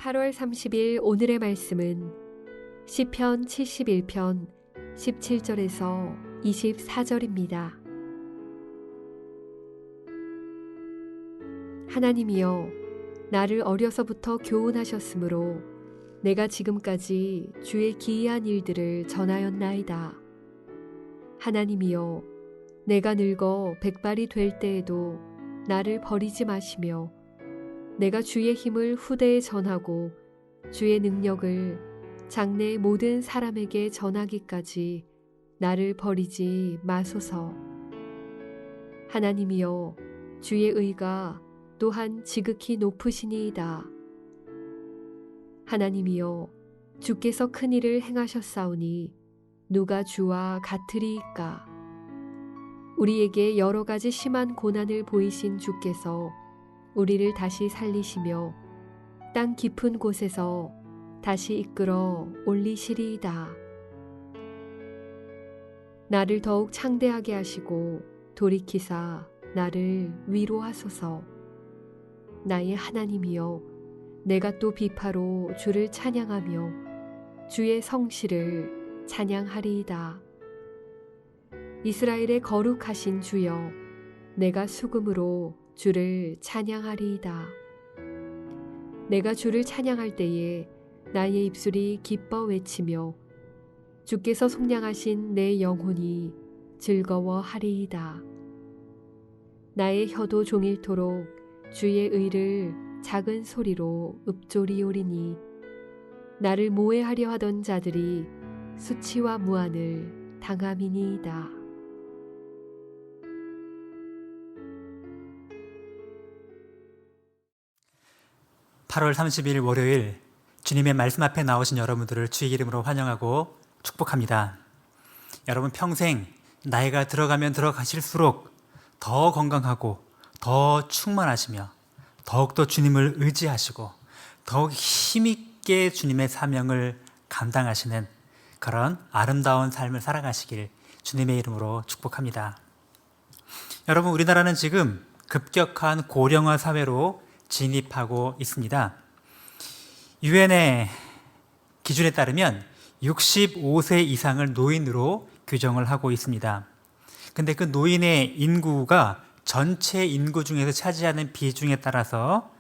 8월 30일 오늘의 말씀은 시편 71편 17절에서 24절입니다. 하나님이여, 나를 어려서부터 교훈하셨으므로 내가 지금까지 주의 기이한 일들을 전하였나이다. 하나님이여, 내가 늙어 백발이 될 때에도 나를 버리지 마시며 내가 주의 힘을 후대에 전하고 주의 능력을 장래의 모든 사람에게 전하기까지 나를 버리지 마소서. 하나님이여, 주의 의가 또한 지극히 높으시니이다. 하나님이여, 주께서 큰 일을 행하셨사오니 누가 주와 같으리이까. 우리에게 여러 가지 심한 고난을 보이신 주께서 우리를 다시 살리시며 땅 깊은 곳에서 다시 이끌어 올리시리이다. 나를 더욱 창대하게 하시고 돌이키사 나를 위로하소서. 나의 하나님이여, 내가 또 비파로 주를 찬양하며 주의 성실을 찬양하리이다. 이스라엘의 거룩하신 주여, 내가 수금으로 주를 찬양하리이다. 내가 주를 찬양할 때에 나의 입술이 기뻐 외치며 주께서 속량하신 내 영혼이 즐거워하리이다. 나의 혀도 종일토록 주의 의를 작은 소리로 읊조리오리니 나를 모해하려 하던 자들이 수치와 무한을 당함이니이다. (8월 30일) 월요일, 주님의 말씀 앞에 나오신 여러분들을 주의 이름으로 환영하고 축복합니다. 여러분, 평생 나이가 들어가면 들어가실수록 더 건강하고 더 충만하시며 더욱더 주님을 의지하시고 더욱 힘있게 주님의 사명을 감당하시는 그런 아름다운 삶을 살아가시길 주님의 이름으로 축복합니다. 여러분, 우리나라는 지금 급격한 고령화 사회로 진입하고 있습니다. 유엔의 기준에 따르면 65세 이상을 노인으로 규정을 하고 있습니다. 근데 그 노인의 인구가 전체 인구 중에서 차지하는 비중에 따라서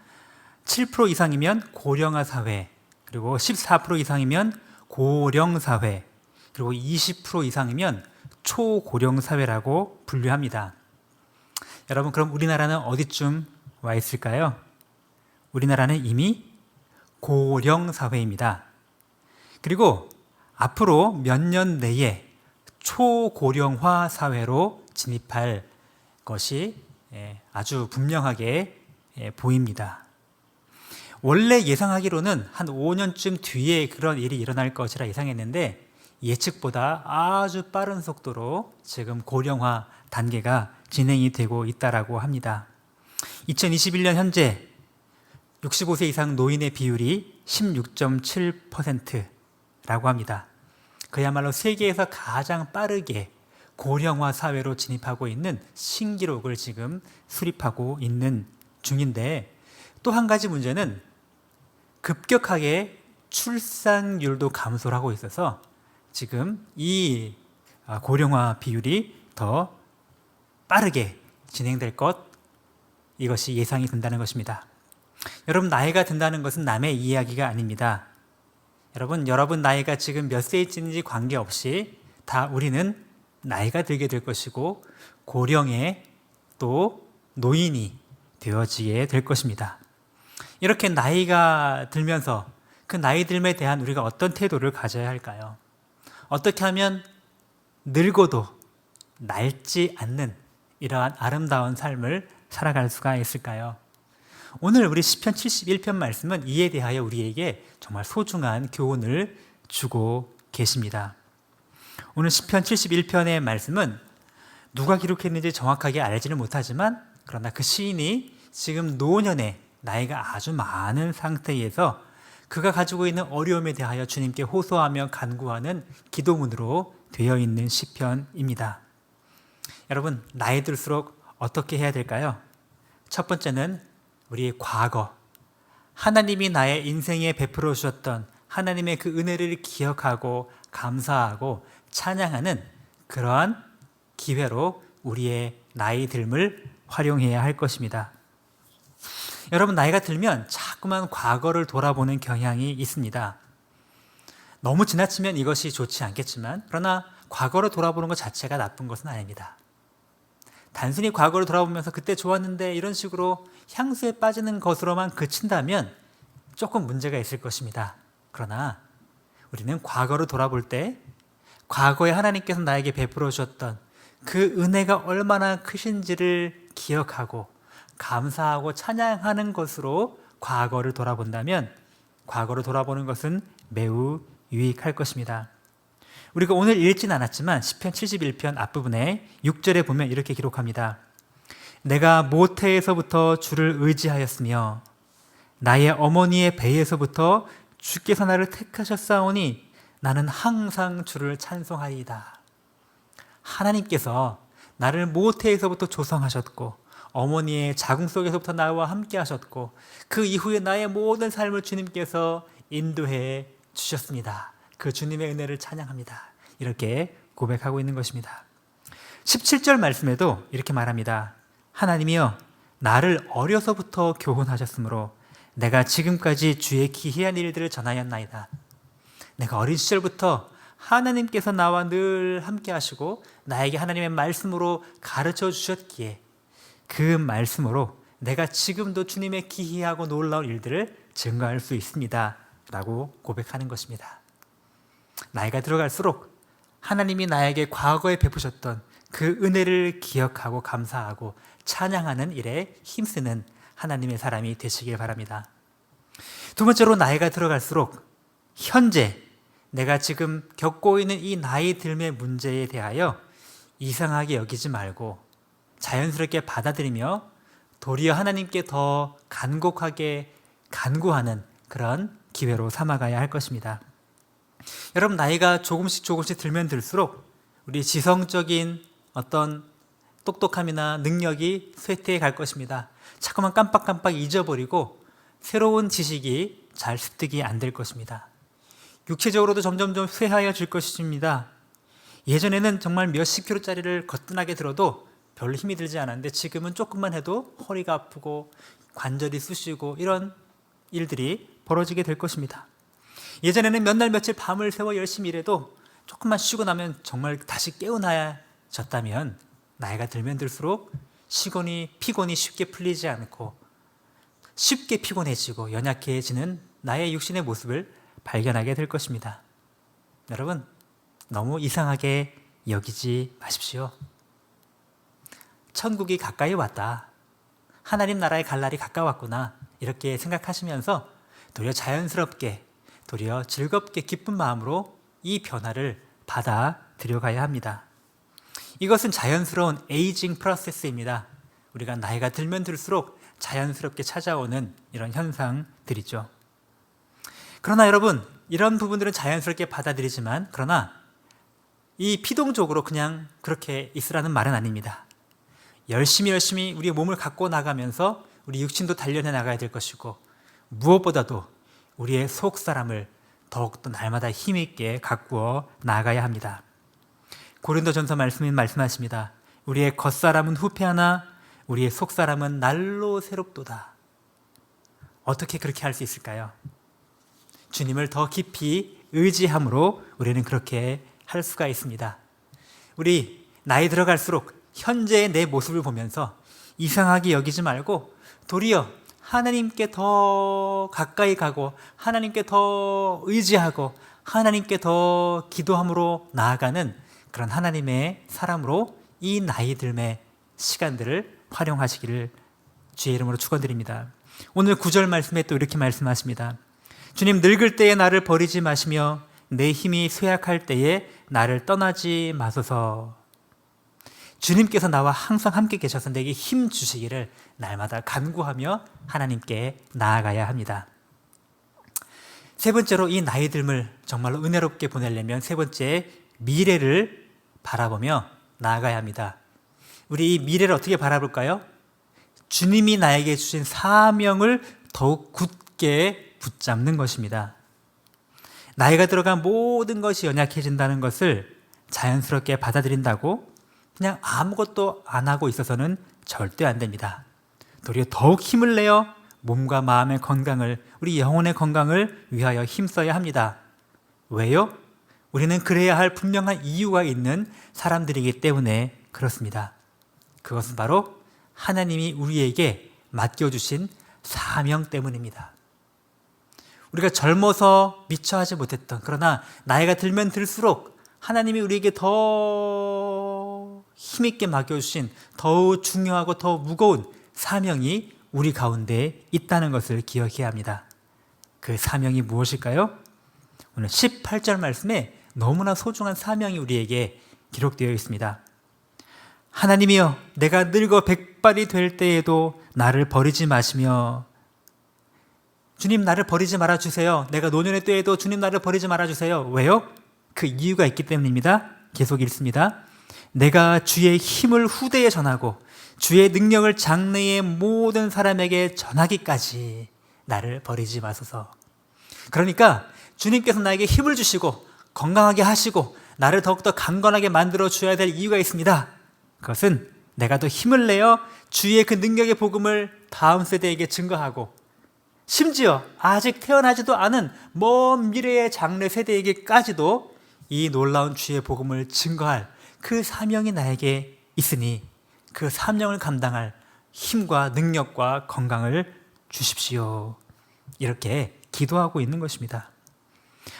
7% 이상이면 고령화 사회, 그리고 14% 이상이면 고령 사회, 그리고 20% 이상이면 초고령 사회라고 분류합니다. 여러분, 그럼 우리나라는 어디쯤 와 있을까요? 우리나라는 이미 고령 사회입니다. 그리고 앞으로 몇 년 내에 초고령화 사회로 진입할 것이 아주 분명하게 보입니다. 원래 예상하기로는 한 5년쯤 뒤에 그런 일이 일어날 것이라 예상했는데 예측보다 아주 빠른 속도로 지금 고령화 단계가 진행이 되고 있다고 합니다. 2021년 현재 65세 이상 노인의 비율이 16.7%라고 합니다. 그야말로 세계에서 가장 빠르게 고령화 사회로 진입하고 있는 신기록을 지금 수립하고 있는 중인데, 또 한 가지 문제는 급격하게 출산율도 감소를 하고 있어서 지금 이 고령화 비율이 더 빠르게 진행될 이것이 예상이 된다는 것입니다. 여러분, 나이가 든다는 것은 남의 이야기가 아닙니다. 여러분 나이가 지금 몇 세일지 관계없이 다 우리는 나이가 들게 될 것이고 고령의 또 노인이 되어지게 될 것입니다. 이렇게 나이가 들면서 그 나이 들음에 대한 우리가 어떤 태도를 가져야 할까요? 어떻게 하면 늙어도 낡지 않는 이러한 아름다운 삶을 살아갈 수가 있을까요? 오늘 우리 시편 71편 말씀은 이에 대하여 우리에게 정말 소중한 교훈을 주고 계십니다. 오늘 시편 71편의 말씀은 누가 기록했는지 정확하게 알지는 못하지만, 그러나 그 시인이 지금 노년에 나이가 아주 많은 상태에서 그가 가지고 있는 어려움에 대하여 주님께 호소하며 간구하는 기도문으로 되어 있는 시편입니다. 여러분, 나이 들수록 어떻게 해야 될까요? 첫 번째는 우리의 과거, 하나님이 나의 인생에 베풀어 주셨던 하나님의 그 은혜를 기억하고 감사하고 찬양하는 그러한 기회로 우리의 나이 듦을 활용해야 할 것입니다. 여러분, 나이가 들면 자꾸만 과거를 돌아보는 경향이 있습니다. 너무 지나치면 이것이 좋지 않겠지만, 그러나 과거를 돌아보는 것 자체가 나쁜 것은 아닙니다. 단순히 과거를 돌아보면서 그때 좋았는데 이런 식으로 향수에 빠지는 것으로만 그친다면 조금 문제가 있을 것입니다. 그러나 우리는 과거를 돌아볼 때 과거에 하나님께서 나에게 베풀어 주셨던 그 은혜가 얼마나 크신지를 기억하고 감사하고 찬양하는 것으로 과거를 돌아본다면 과거를 돌아보는 것은 매우 유익할 것입니다. 우리가 오늘 읽진 않았지만 시편 71편 앞부분에 6절에 보면 이렇게 기록합니다. 내가 모태에서부터 주를 의지하였으며 나의 어머니의 배에서부터 주께서 나를 택하셨사오니 나는 항상 주를 찬송하리이다. 하나님께서 나를 모태에서부터 조성하셨고 어머니의 자궁 속에서부터 나와 함께 하셨고 그 이후에 나의 모든 삶을 주님께서 인도해 주셨습니다. 그 주님의 은혜를 찬양합니다. 이렇게 고백하고 있는 것입니다. 17절 말씀에도 이렇게 말합니다. 하나님이여 나를 어려서부터 교훈하셨으므로 내가 지금까지 주의 기이한 일들을 전하였나이다. 내가 어린 시절부터 하나님께서 나와 늘 함께 하시고 나에게 하나님의 말씀으로 가르쳐 주셨기에 그 말씀으로 내가 지금도 주님의 기이하고 놀라운 일들을 증거할 수 있습니다. 라고 고백하는 것입니다. 나이가 들어갈수록 하나님이 나에게 과거에 베푸셨던 그 은혜를 기억하고 감사하고 찬양하는 일에 힘쓰는 하나님의 사람이 되시길 바랍니다. 두 번째로 나이가 들어갈수록 현재 내가 지금 겪고 있는 이 나이 듦의 문제에 대하여 이상하게 여기지 말고 자연스럽게 받아들이며 도리어 하나님께 더 간곡하게 간구하는 그런 기회로 삼아가야 할 것입니다. 여러분, 나이가 조금씩 들면 들수록 우리 지성적인 어떤 똑똑함이나 능력이 쇠퇴해 갈 것입니다. 자꾸만 깜빡깜빡 잊어버리고 새로운 지식이 잘 습득이 안 될 것입니다. 육체적으로도 점점점 쇠하여질 것입니다. 예전에는 정말 몇십 킬로짜리를 거뜬하게 들어도 별로 힘이 들지 않았는데 지금은 조금만 해도 허리가 아프고 관절이 쑤시고 이런 일들이 벌어지게 될 것입니다. 예전에는 몇 날 며칠 밤을 새워 열심히 일해도 조금만 쉬고 나면 정말 다시 깨어나졌다면 나이가 들면 들수록 피곤이 쉽게 풀리지 않고 쉽게 피곤해지고 연약해지는 나의 육신의 모습을 발견하게 될 것입니다. 여러분, 너무 이상하게 여기지 마십시오. 천국이 가까이 왔다. 하나님 나라에 갈 날이 가까웠구나. 이렇게 생각하시면서 도리어 자연스럽게, 도리어 즐겁게 기쁜 마음으로 이 변화를 받아들여 가야 합니다. 이것은 자연스러운 에이징 프로세스입니다. 우리가 나이가 들면 들수록 자연스럽게 찾아오는 이런 현상들이죠. 그러나 여러분, 이런 부분들은 자연스럽게 받아들이지만 그러나 이 피동적으로 그냥 그렇게 있으라는 말은 아닙니다. 열심히 우리의 몸을 갖고 나가면서 우리 육신도 단련해 나가야 될 것이고 무엇보다도 우리의 속사람을 더욱더 날마다 힘있게 가꾸어 나가야 합니다. 고린도전서 말씀인 말씀하십니다. 우리의 겉사람은 후패하나 우리의 속사람은 날로 새롭도다. 어떻게 그렇게 할 수 있을까요? 주님을 더 깊이 의지함으로 우리는 그렇게 할 수가 있습니다. 우리 나이 들어갈수록 현재의 내 모습을 보면서 이상하게 여기지 말고 도리어 하나님께 더 가까이 가고 하나님께 더 의지하고 하나님께 더 기도함으로 나아가는 그런 하나님의 사람으로 이 나이 듦의 시간들을 활용하시기를 주의 이름으로 축원드립니다. 오늘 9절 말씀에 또 이렇게 말씀하십니다. 주님, 늙을 때에 나를 버리지 마시며 내 힘이 쇠약할 때에 나를 떠나지 마소서. 주님께서 나와 항상 함께 계셔서 내게 힘 주시기를 날마다 간구하며 하나님께 나아가야 합니다. 세 번째로 이 나이 듦을 정말로 은혜롭게 보내려면 세 번째, 미래를 바라보며 나아가야 합니다. 우리 이 미래를 어떻게 바라볼까요? 주님이 나에게 주신 사명을 더욱 굳게 붙잡는 것입니다. 나이가 들어간 모든 것이 연약해진다는 것을 자연스럽게 받아들인다고 그냥 아무것도 안 하고 있어서는 절대 안 됩니다. 도리어 더욱 힘을 내어 몸과 마음의 건강을, 우리 영혼의 건강을 위하여 힘써야 합니다. 왜요? 우리는 그래야 할 분명한 이유가 있는 사람들이기 때문에 그렇습니다. 그것은 바로 하나님이 우리에게 맡겨주신 사명 때문입니다. 우리가 젊어서 미처 하지 못했던, 그러나 나이가 들면 들수록 하나님이 우리에게 더 힘있게 맡겨주신 더욱 중요하고 더 무거운 사명이 우리 가운데 있다는 것을 기억해야 합니다. 그 사명이 무엇일까요? 오늘 18절 말씀에 너무나 소중한 사명이 우리에게 기록되어 있습니다. 하나님이여, 내가 늙어 백발이 될 때에도 나를 버리지 마시며, 주님 나를 버리지 말아주세요. 내가 노년의 때에도 주님 나를 버리지 말아주세요. 왜요? 그 이유가 있기 때문입니다. 계속 읽습니다. 내가 주의 힘을 후대에 전하고 주의 능력을 장래의 모든 사람에게 전하기까지 나를 버리지 마소서. 그러니까 주님께서 나에게 힘을 주시고 건강하게 하시고 나를 더욱더 강건하게 만들어 주어야 될 이유가 있습니다. 그것은 내가 더 힘을 내어 주의 그 능력의 복음을 다음 세대에게 증거하고, 심지어 아직 태어나지도 않은 먼 미래의 장래 세대에게까지도 이 놀라운 주의 복음을 증거할 그 사명이 나에게 있으니 그 사명을 감당할 힘과 능력과 건강을 주십시오. 이렇게 기도하고 있는 것입니다.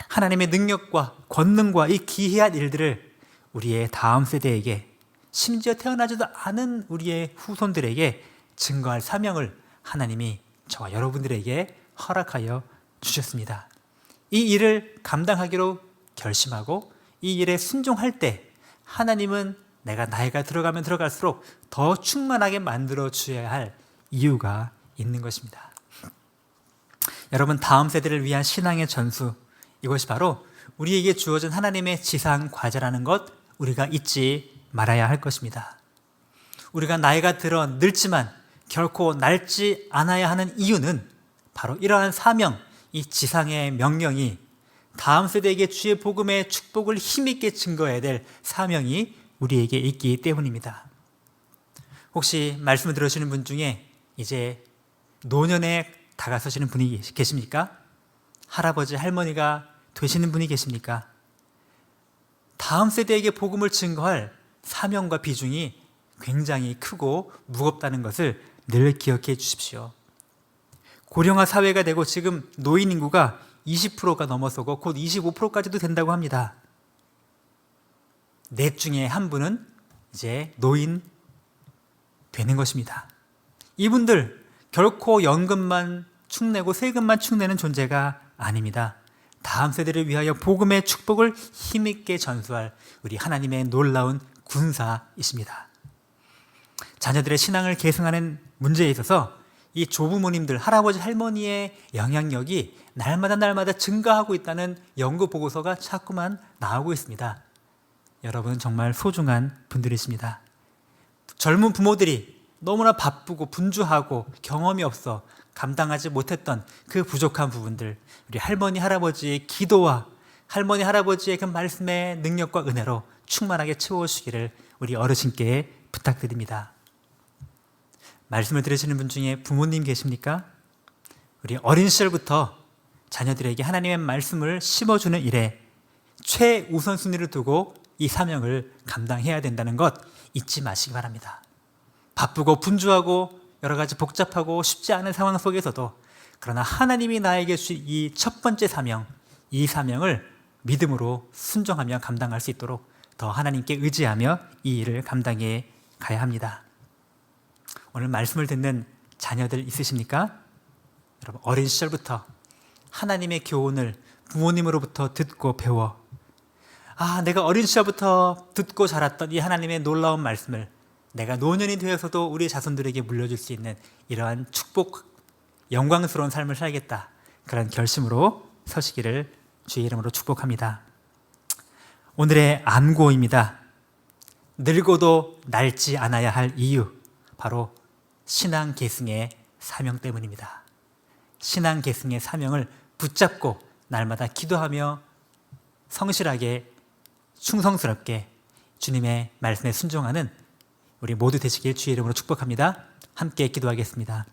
하나님의 능력과 권능과 이 기이한 일들을 우리의 다음 세대에게, 심지어 태어나지도 않은 우리의 후손들에게 증거할 사명을 하나님이 저와 여러분들에게 허락하여 주셨습니다. 이 일을 감당하기로 결심하고 이 일에 순종할 때 하나님은 내가 나이가 들어가면 들어갈수록 더 충만하게 만들어 주어야 할 이유가 있는 것입니다. 여러분, 다음 세대를 위한 신앙의 전수, 이것이 바로 우리에게 주어진 하나님의 지상 과제라는 것 우리가 잊지 말아야 할 것입니다. 우리가 나이가 들어 늙지만 결코 낡지 않아야 하는 이유는 바로 이러한 사명, 이 지상의 명령이 다음 세대에게 주의 복음의 축복을 힘있게 증거해야 될 사명이 우리에게 있기 때문입니다. 혹시 말씀을 들으시는 분 중에 이제 노년에 다가서시는 분이 계십니까? 할아버지, 할머니가 되시는 분이 계십니까? 다음 세대에게 복음을 증거할 사명과 비중이 굉장히 크고 무겁다는 것을 늘 기억해 주십시오. 고령화 사회가 되고 지금 노인 인구가 20%가 넘어서고 곧 25%까지도 된다고 합니다. 넷 중에 한 분은 이제 노인 되는 것입니다. 이분들 결코 연금만 축내고 세금만 축내는 존재가 아닙니다. 다음 세대를 위하여 복음의 축복을 힘있게 전수할 우리 하나님의 놀라운 군사이십니다. 자녀들의 신앙을 계승하는 문제에 있어서 이 조부모님들, 할아버지, 할머니의 영향력이 날마다 증가하고 있다는 연구 보고서가 자꾸만 나오고 있습니다. 여러분 정말 소중한 분들이십니다. 젊은 부모들이 너무나 바쁘고 분주하고 경험이 없어 감당하지 못했던 그 부족한 부분들, 우리 할머니, 할아버지의 기도와 할머니, 할아버지의 그 말씀의 능력과 은혜로 충만하게 채워주시기를 우리 어르신께 부탁드립니다. 말씀을 들으시는 분 중에 부모님 계십니까? 우리 어린 시절부터 자녀들에게 하나님의 말씀을 심어주는 일에 최우선순위를 두고 이 사명을 감당해야 된다는 것 잊지 마시기 바랍니다. 바쁘고 분주하고 여러 가지 복잡하고 쉽지 않은 상황 속에서도 그러나 하나님이 나에게 주신 이 첫 번째 사명, 이 사명을 믿음으로 순종하며 감당할 수 있도록 더 하나님께 의지하며 이 일을 감당해 가야 합니다. 오늘 말씀을 듣는 자녀들 있으십니까? 여러분, 어린 시절부터 하나님의 교훈을 부모님으로부터 듣고 배워, 내가 어린 시절부터 듣고 자랐던 이 하나님의 놀라운 말씀을 내가 노년이 되어서도 우리 자손들에게 물려줄 수 있는 이러한 축복, 영광스러운 삶을 살겠다, 그런 결심으로 서시기를 주의 이름으로 축복합니다. 오늘의 암고입니다. 늙어도 낡지 않아야 할 이유, 바로 신앙 계승의 사명 때문입니다. 신앙 계승의 사명을 붙잡고 날마다 기도하며 성실하게 충성스럽게 주님의 말씀에 순종하는 우리 모두 되시길 주의 이름으로 축복합니다. 함께 기도하겠습니다.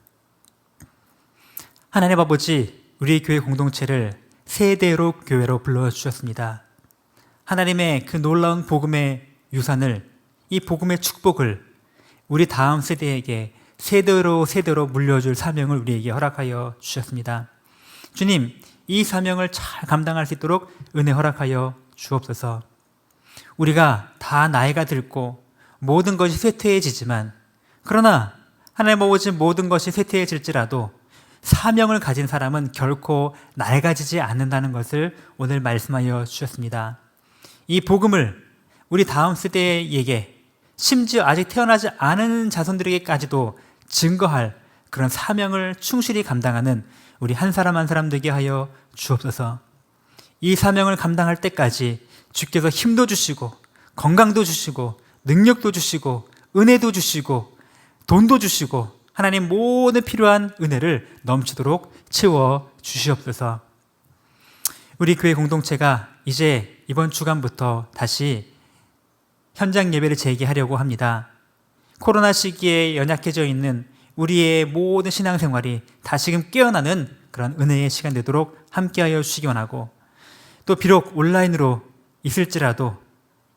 하나님 아버지, 우리 교회 공동체를 세대로 교회로 불러주셨습니다. 하나님의 그 놀라운 복음의 유산을, 이 복음의 축복을 우리 다음 세대에게 세대로 물려줄 사명을 우리에게 허락하여 주셨습니다. 주님, 이 사명을 잘 감당할 수 있도록 은혜 허락하여 주옵소서. 우리가 다 나이가 들고 모든 것이 쇠퇴해지지만, 그러나 하나님 아버지, 모든 것이 쇠퇴해질지라도 사명을 가진 사람은 결코 낡아지지 않는다는 것을 오늘 말씀하여 주셨습니다. 이 복음을 우리 다음 세대에게, 심지어 아직 태어나지 않은 자손들에게까지도 증거할 그런 사명을 충실히 감당하는 우리 한 사람 한 사람 되게 하여 주옵소서. 이 사명을 감당할 때까지 주께서 힘도 주시고 건강도 주시고 능력도 주시고 은혜도 주시고 돈도 주시고 하나님 모든 필요한 은혜를 넘치도록 채워 주시옵소서. 우리 교회 공동체가 이제 이번 주간부터 다시 현장 예배를 재개하려고 합니다. 코로나 시기에 연약해져 있는 우리의 모든 신앙생활이 다시금 깨어나는 그런 은혜의 시간 되도록 함께하여 주시기 원하고, 또 비록 온라인으로 있을지라도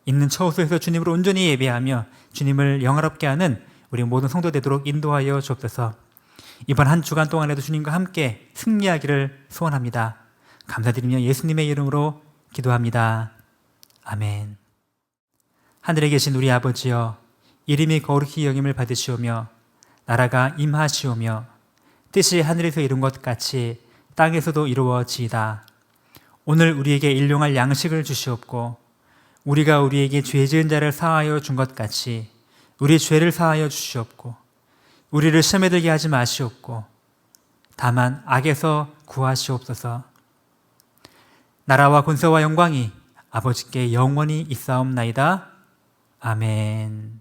있는 처소에서 주님을 온전히 예배하며 주님을 영화롭게 하는 우리 모든 성도 되도록 인도하여 주옵소서. 이번 한 주간 동안에도 주님과 함께 승리하기를 소원합니다. 감사드리며 예수님의 이름으로 기도합니다. 아멘. 하늘에 계신 우리 아버지여, 이름이 거룩히 여김을 받으시오며 나라가 임하시오며 뜻이 하늘에서 이룬 것 같이 땅에서도 이루어지이다. 오늘 우리에게 일용할 양식을 주시옵고 우리가 우리에게 죄 지은 자를 사하여 준 것 같이 우리 죄를 사하여 주시옵고 우리를 시험에 들게 하지 마시옵고 다만 악에서 구하시옵소서. 나라와 권세와 영광이 아버지께 영원히 있사옵나이다. 아멘.